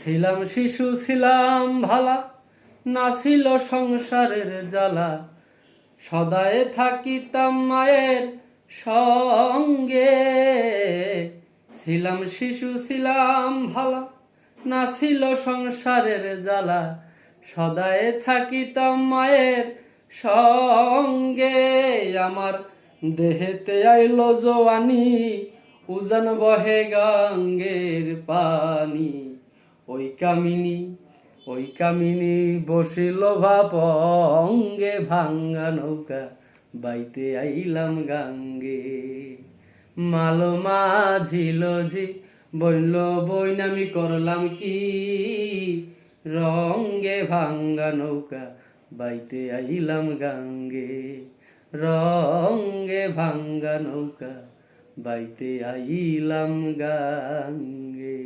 ছিলাম শিশু ছিলাম ভালা, না ছিল সংসারের জ্বালা, সদায় থাকিতাম মায়ের সঙ্গে। ছিলাম শিশু ছিলাম ভালা, না ছিল সংসারের জ্বালা, সদায় থাকিতাম মায়ের সঙ্গে। আমার দেহেতে আইলো জোয়ানি, উজান বহে গাঙ্গের পানি। ওই কামিনী বসিল ভাপঙ্গে, ভাঙ্গা নৌকা বাইতে আইলাম গাঙ্গে। মালো মাঝিল ঝি বইল বইনামি করলাম কি, রঙ্গে ভাঙ্গা নৌকা বাইতে আইলাম গাঙ্গে। রঙ্গে ভাঙ্গা নৌকা বাইতে আইলাম গাঙ্গে।